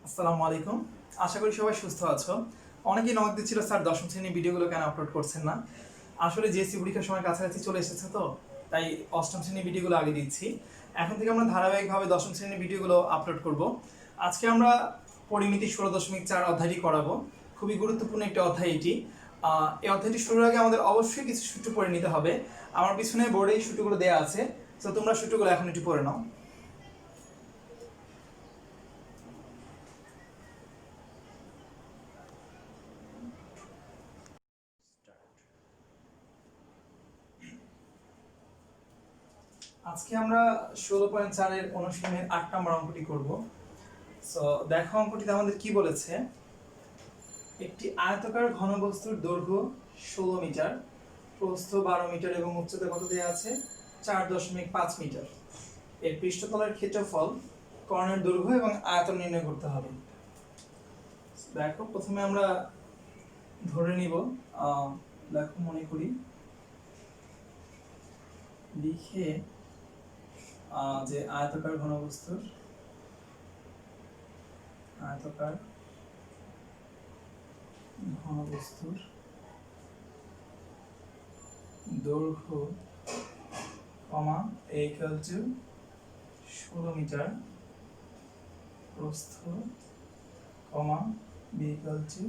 আসসালামু আলাইকুম। আশা করি সবাই সুস্থ আছো। অনেকেই নক দিচ্ছিল স্যার দশম শ্রেণীর ভিডিওগুলো কেন আপলোড করছেন না। আসলে জিএসসি পরীক্ষার সময় কাছাকাছি চলে এসেছে তো তাই অষ্টম শ্রেণীর ভিডিওগুলো আগে দিচ্ছি। এখন থেকে আমরা ধারাবাহিকভাবে দশম শ্রেণীর ভিডিওগুলো আপলোড করব। আজকে আমরা পরিমিতি 16.4 অধ্যায়টি করাবো। খুবই গুরুত্বপূর্ণ একটি অধ্যায় এটি। এই অধ্যায়টি শুরুর আগে আমাদের অবশ্যই কিছু সূত্র পড়ে নিতে হবে। আমার পিছনে বোর্ডে এই সূত্রগুলো দেওয়া আছে, তো তোমরা সূত্রগুলো এখন একটু পড়ে নাও। আজকে আমরা 16.4 এর অনুশীলনের 8 নম্বর অঙ্কটি করব। সো দেখো অঙ্কটিতে আমাদের কি বলেছে, একটি আয়তাকার ঘনবস্তুর দৈর্ঘ্য 16 মিটার, প্রস্থ 12 মিটার এবং উচ্চতা কত দেওয়া আছে 4.5 মিটার। এর পৃষ্ঠতলের ক্ষেত্রফল, কর্ণের দৈর্ঘ্য এবং আয়তন নির্ণয় করতে হবে। দেখো প্রথমে আমরা ধরে নিব, দেখো মনে করি লিখে যে আয়তাকার ঘনবস্তুর দৈর্ঘ্য কমা a equal to 16 মিটার, প্রস্থ কমা b equal to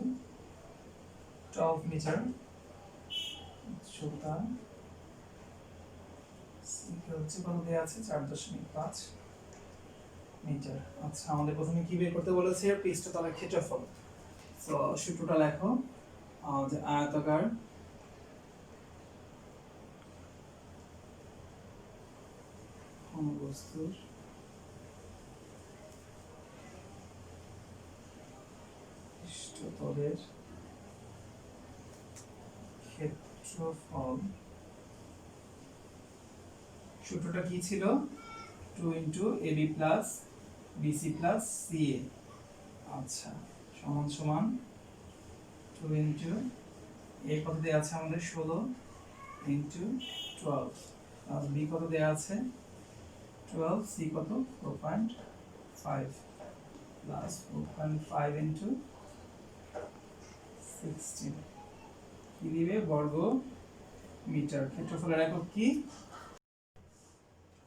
12 মিটার, উচ্চতা c equal to কত দেওয়া আছে 4.5 মিটার। আচ্ছা, আমাদের প্রথমে কি বের করতে বলেছে, পৃষ্ঠতলের ক্ষেত্রফল। তো সূত্রটা লেখো, যে আয়তাকার ঘনবস্তুর পৃষ্ঠতলের ক্ষেত্রফল, সূত্রটা কি ছিল, 2 into AB plus BC plus CA। আচ্ছা, সমান সমান 2 into A কত দেয়া আছে আমাদের 16 into 12 প্লাস B কত দেয়া আছে 12, C কত 4.5 প্লাস 4.5 into 16 কি দিবে, বর্গ মিটার। ক্ষেত্রফলের একক কি?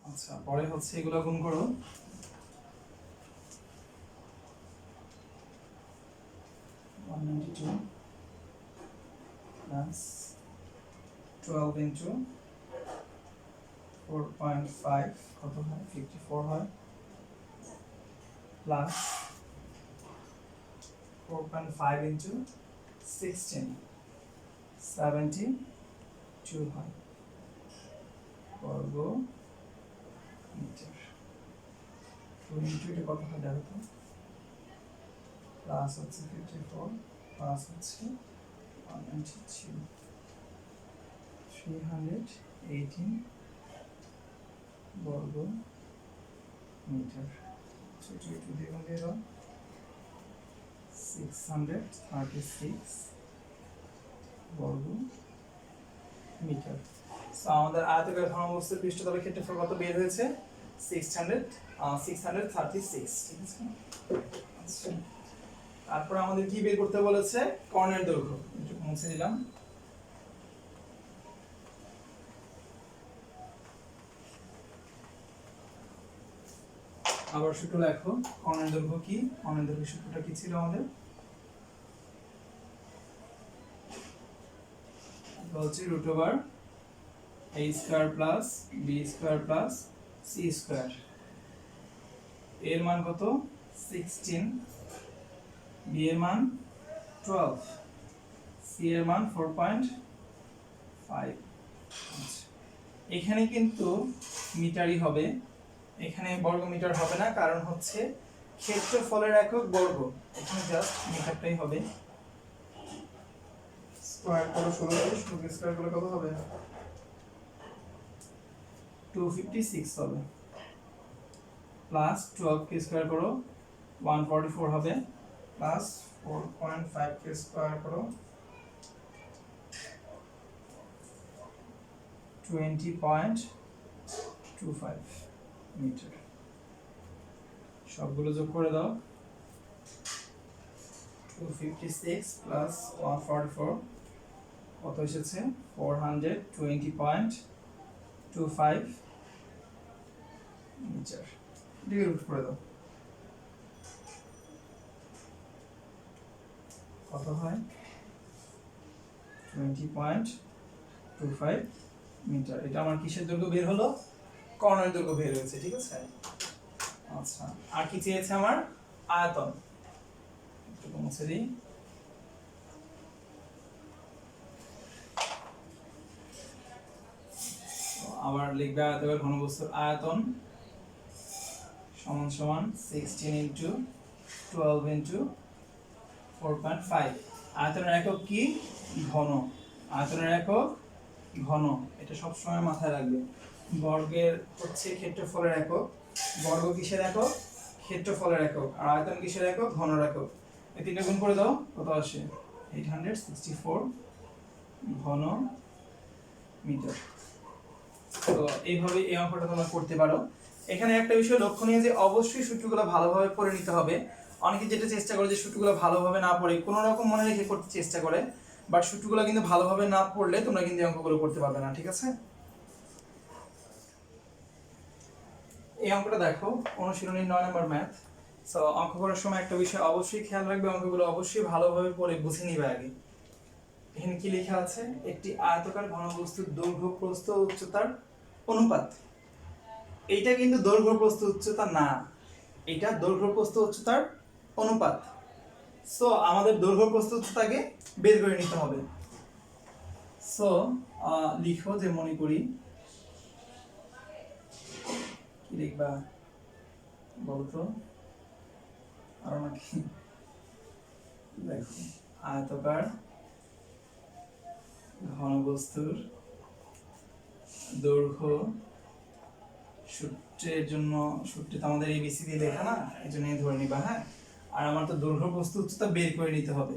আচ্ছা, পরে হচ্ছে এগুলো গুণ করো। 192 প্লাস 12 into 4.5 কত হয় 54 হয়, প্লাস 4.5 into 16 72 হয়, বর্গ মিটার। 2 into এটা কত হয় দেখো তো, প্লাস হচ্ছে 54 প্লাস হচ্ছে 192 318 বর্গ মিটার। ছোট একটু দ্বিগুণ দিয়ে দাও, 636 বর্গ মিটার। সো আমাদের আয়তাকার ঘনবস্তুর পৃষ্ঠতলের ক্ষেত্রফল কত বের হয়েছে 636, ঠিক আছে। আচ্ছা, তারপর আমাদের কি বের করতে বলেছে, কর্ণের দৈর্ঘ্য। একটু মুছে দিলাম। আবার সূত্র লেখো, কর্ণের দৈর্ঘ্য কি, কর্ণের দৈর্ঘ্য সূত্রটা কি ছিল আমাদের, বলছি √a² plus b² plus c²। এর মান কত 16, b এর মান 12, c এর মান 4.5। আচ্ছা, এখানে কিন্তু মিটারই হবে, এখানে বর্গ মিটার হবে না, কারণ হচ্ছে ক্ষেত্রফলের একক বর্গ, এখানে জাস্ট মিটারটাই হবে। স্কয়ার করো 16 স্কয়ার করলে কত হবে 256 হবে, প্লাস 12 কে স্কয়ার করো 144 হবে, প্লাস 4.5 কে স্কয়ার করো 20.25 মিটার। সবগুলো যোগ করে দাও, 256 প্লাস 144 কত এসেছে 420.25 মিটার। এটাকে রুট করে দাও, কত হয় 20.25 মিটার। এটা আমার কিসের দৈর্ঘ্য বের হলো, কর্ণের দৈর্ঘ্য বের হয়েছে, ঠিক আছে। আচ্ছা, আর কি চেয়েছে আমার, আয়তন, একটু মুছে দিই। আবার লিখবে আয়তকার ঘনবস্তুর আয়তন সমান সমান 16 ইনটু 12 ইনটু 4.5। আয়তনের একক কি, ঘন। আয়তনের একক ঘন, এটা সব সময় মাথায় রাখবে। বর্গের হচ্ছে ক্ষেত্রফলের একক, বর্গ কিসের একক, ক্ষেত্রফলের একক। আর আয়তন কিসের একক, ঘনর একক। এই তিনটা গুণ করে দাও, কত আসে 864 ঘন মিটার। তো এইভাবে এই অঙ্কটা তোমরা করতে পারো। এখানে একটা বিষয় লক্ষণীয় যে অবশ্যই সূত্রগুলো ভালোভাবে পড়ে নিতে হবে। অনেকে যেটা চেষ্টা করে যে সূত্রগুলো ভালোভাবে না পড়ে কোনো রকম মনে রেখে করতে চেষ্টা করে, বাট সূত্রগুলো কিন্তু ভালোভাবে না পড়লে তোমরা কিন্তু এই অঙ্কগুলো করতে পারবে না, ঠিক আছে। এই অঙ্কটা দেখো, অনুশীলনী 9 নম্বর ম্যাথ। সো অঙ্ক করার সময় একটা বিষয় অবশ্যই খেয়াল রাখবে, অঙ্কগুলো অবশ্যই ভালোভাবে পড়ে বুঝে নিবে আগে। এখানে কি লেখা আছে, একটি আয়তাকার ঘনবস্তুর দৈর্ঘ্য প্রস্থ উচ্চতার অনুপাত। এইটা কিন্তু দৈর্ঘ্য প্রস্থ উচ্চতা না, এটা দৈর্ঘ্য প্রস্থ উচ্চতার অনুপাত। সো আমাদের দৈর্ঘ্য প্রস্থ উচ্চতাকে বের করে নিতে হবে। সো লিখো যে মনে করি, কি লিখবা বলো তো, আর নাকি দেখো, আয়তাকার ঘনবস্তুর দৈর্ঘ্য, সূত্রের জন্য, সূত্রে তো আমাদের এবিসি দিয়ে লেখা না, এই জন্য ধরে নিবা। হ্যাঁ, আর আমার তো দৈর্ঘ্য প্রস্থ উচ্চতা বের করে নিতে হবে,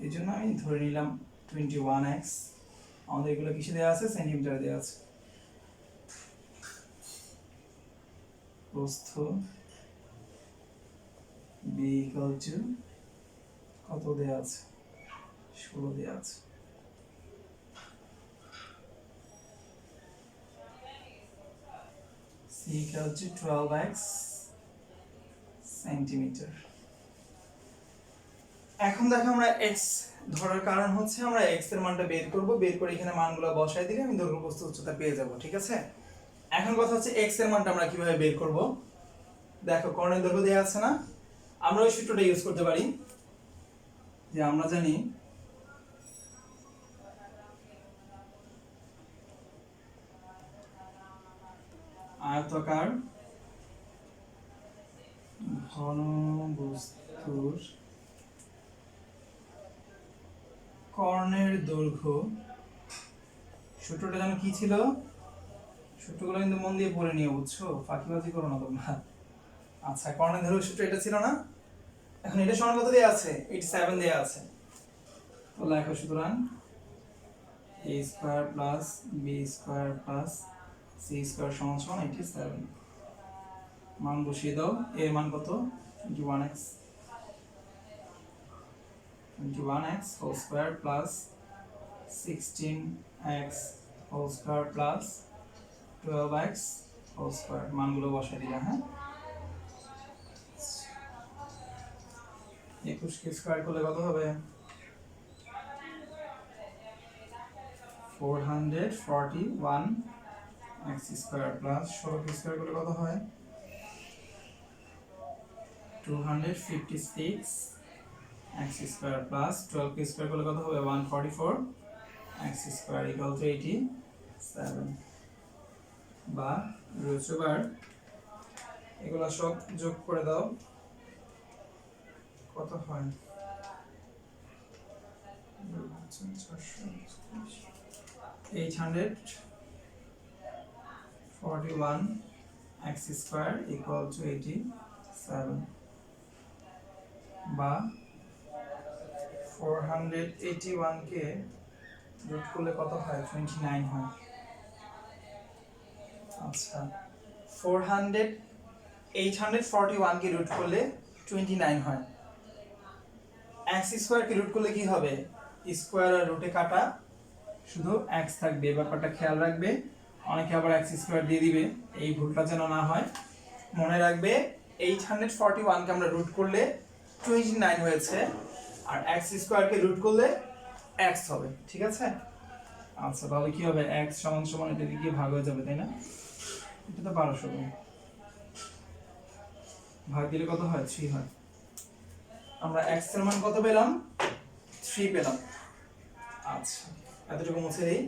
এই জন্য আমি ধরে নিলাম 21x। আমাদের এগুলো কিসে দেওয়া আছে, সেন্টিমিটারে দেওয়া আছে। প্রস্থ b equal to কত দেওয়া আছে, 16 দেওয়া আছে। c equal to 12x centimetre. এখন দেখো আমরা x ধরার কারণ হচ্ছে আমরা x এর মানটা বের করব, বের করে এখানে মানগুলো বসাই দিলে আমি দৈর্ঘ্য প্রস্থ উচ্চতা পেয়ে যাব, ঠিক আছে। এখন কথা হচ্ছে x এর মানটা আমরা কিভাবে বের করব। দেখো কর্ণের দৈর্ঘ্য দেওয়া আছে না, আমরা ওই সূত্রটা ইউজ করতে পারি যে আমরা জানি আয়তাকার ঘনবস্তুর কর্ণের দৈর্ঘ্য, সূত্রটা যেন কি ছিল, সূত্রগুলো কিন্তু মন দিয়ে পড়ে নিয়ে, বুঝছো, ফাঁকিবাজি করো না তোমরা। আচ্ছা, কর্ণের দৈর্ঘ্য সূত্র এটা ছিল না, এখন এটা সমান কত দেয়া আছে, 87 দেয়া আছে। তো লেখো সুতরাং a square plus b square plus c square সমান সমান 87। মান বসিয়ে দাও, এর মান কত 21x, 21x whole square plus 16x whole square plus 12x whole square. মানগুলো বসাই দিলাম। হ্যাঁ, 21 কে স্কয়ার করলে কত হবে, 441x স্কয়ার প্লাস 16 কে স্কয়ার করলে কত হয়, 256x স্কয়ার প্লাস 12 কে স্কয়ার করলে কত হবে, 144x স্কয়ার ইকুয়াল টু 87। বা রুচবার এগুলা সব যোগ করে দাও, কত হয়, 841x স্কয়ার ইকুয়াল টু 87। বা 481 কে যোগ করলে কত হয়, 29 হয়। আচ্ছা, 841 কে রুট করলে 29 হয়। x স্কয়ার কে রুট করলে কি হবে স্কয়ার আর রুটে কাটা শুধু x থাকবে এই ব্যাপারটা খেয়াল রাখবে অনেকে আবার x স্কয়ার দিয়ে দিবে এই ভুলটা যেন না হয় মনে রাখবে 841 কে আমরা রুট করলে 29 হয়েছে আর x স্কয়ার কে রুট করলে x হবে ঠিক আছে আচ্ছা তাহলে কি হবে x সমান সমান এটা দিয়ে ভাগ হয়ে যাবে তাই না এটা তো 1200 হবে ভাগ দিলে কত হয় 3 হয় আমরা x এর মান কত পেলাম 3 পেলাম আচ্ছা এতটুকু মুছে দেই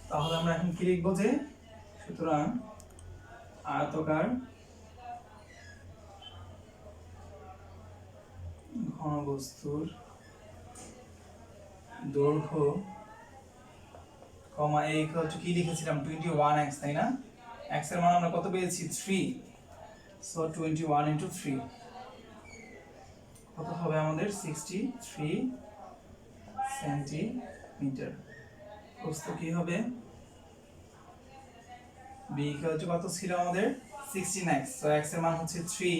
তাহলে আমরা এখন কি লিখব যে সুতরাং আয়তাকার ঘনবস্তুর দৈর্ঘ্য কমা a ইকুয়াল টু কি লিখেছিলাম 21x তাই না x এর মান আমরা কত পেয়েছি 3 সো 21 ইনটু 3 কত হবে আমাদের 63 সেন্টিমিটার প্রস্থ কি হবে b ইকুয়াল টু কত ছিল আমাদের 16x সো x এর মান হচ্ছে 3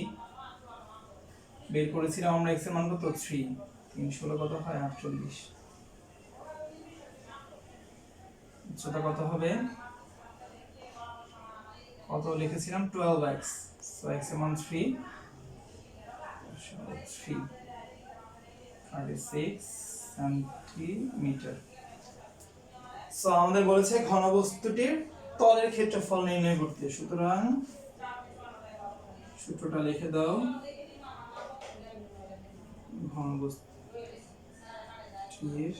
বের করেছিলাম আমরা x এর মান কত 3 316 কত হয় 48 উচ্চতা কত হবে কত লিখেছিলাম 12x সো x এর মান 3 36 সেন্টিমিটার সো আমাদের বলেছে ঘনবস্তুটির তলের ক্ষেত্রফল নির্ণয় করতে সুতরাং সূত্রটা লিখে দাও ঘনবস্তুটির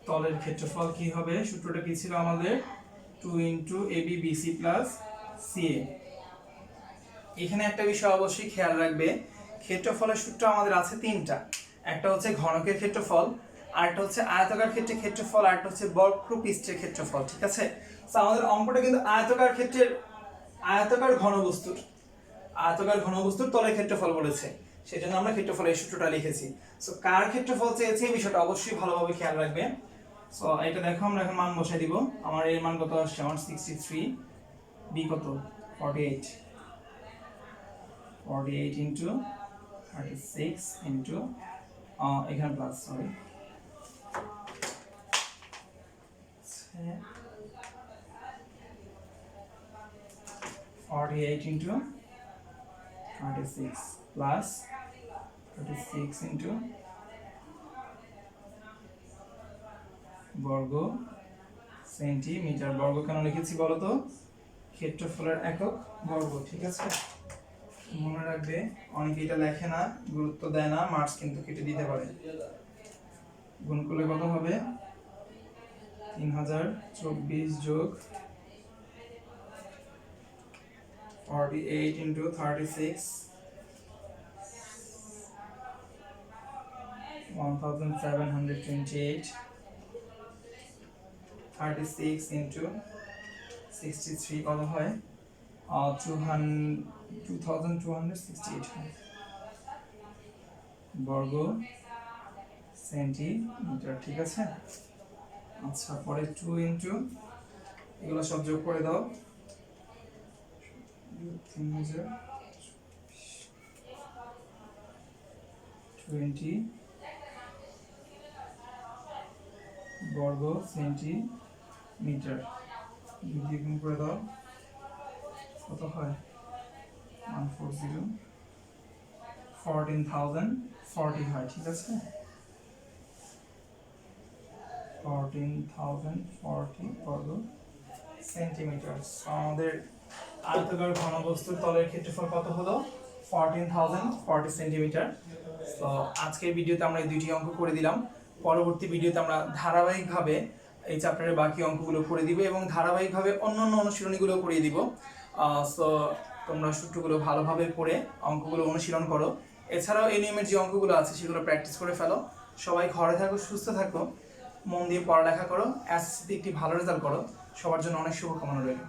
তলের ক্ষেত্রফল কি হবে সূত্রটা কি ছিল আমাদের 2 ab bc ca এখানে একটা বিষয় অবশ্যই খেয়াল রাখবে ক্ষেত্রফলের সূত্র আমাদের আছে তিনটা একটা হচ্ছে ঘনকের ক্ষেত্রফল আরেকটা হচ্ছে আয়তাকার ক্ষেত্রের ক্ষেত্রফল আরেকটা হচ্ছে বক্রপৃষ্ঠের ক্ষেত্রফল ঠিক আছে তো আমাদের অঙ্কটা কিন্তু আয়তাকার ঘনবস্তুর তলের ক্ষেত্রফল বলেছে সেজন্য আমরা ক্ষেত্রফলের সূত্রটা লিখেছি সো কার ক্ষেত্রফল চেয়েছে এই বিষয়টা অবশ্যই ভালোভাবে খেয়াল রাখবে সো এটা দেখো আমরা এখন মান বসাই দিব আমার এর মান কত আসছে আমার 63 b কত 48 into 36 into এখানে plus sorry 48 into 36 plus 36 into বর্গ সেন্টিমিটার বর্গ কেন লিখেছি বলো তো ক্ষেত্রফলের একক বর্গ ঠিক আছে মনে রাখবে অনেকে এটা লেখে না গুরুত্ব দেয় না মার্কস কিন্তু কেটে দিতে পারে গুণ করলে কত হবে 3024 যোগ 48 into 36 1728 36 into 63 কত হয় 2268 বর্গ সেন্টিমিটার ঠিক আছে আচ্ছা পরে 2 ইনটু এগুলো সব যোগ করে দাও 20 বর্গ সেন্টিমিটার দিয়ে গুণ করে দাও কত হয় 140 14040 হয় ঠিক আছে 14040 বর্গ সেন্টিমিটার আমাদের আয়তাকার ঘনবস্তুর তলের ক্ষেত্রফল কত হলো 14040 সেন্টিমিটার তো আজকের ভিডিওতে আমরা এই দুইটি অঙ্ক করে দিলাম পরবর্তী ভিডিওতে আমরা ধারাবাহিকভাবে এই চ্যাপ্টারের বাকি অঙ্কগুলো করে দিব এবং ধারাবাহিকভাবে অন্যান্য অনুশীলনীগুলো করিয়ে দিব সো তোমরা সূত্রগুলো ভালোভাবে পড়ে অঙ্কগুলো অনুশীলন করো এছাড়াও এই নিয়মের যে অঙ্কগুলো আছে সেগুলো প্র্যাকটিস করে ফেলো সবাই ঘরে থাকো সুস্থ থাকো মন দিয়ে পড়ালেখা করো এসএসসি তে একটি ভালো রেজাল্ট করো সবার জন্য অনেক শুভকামনা রইল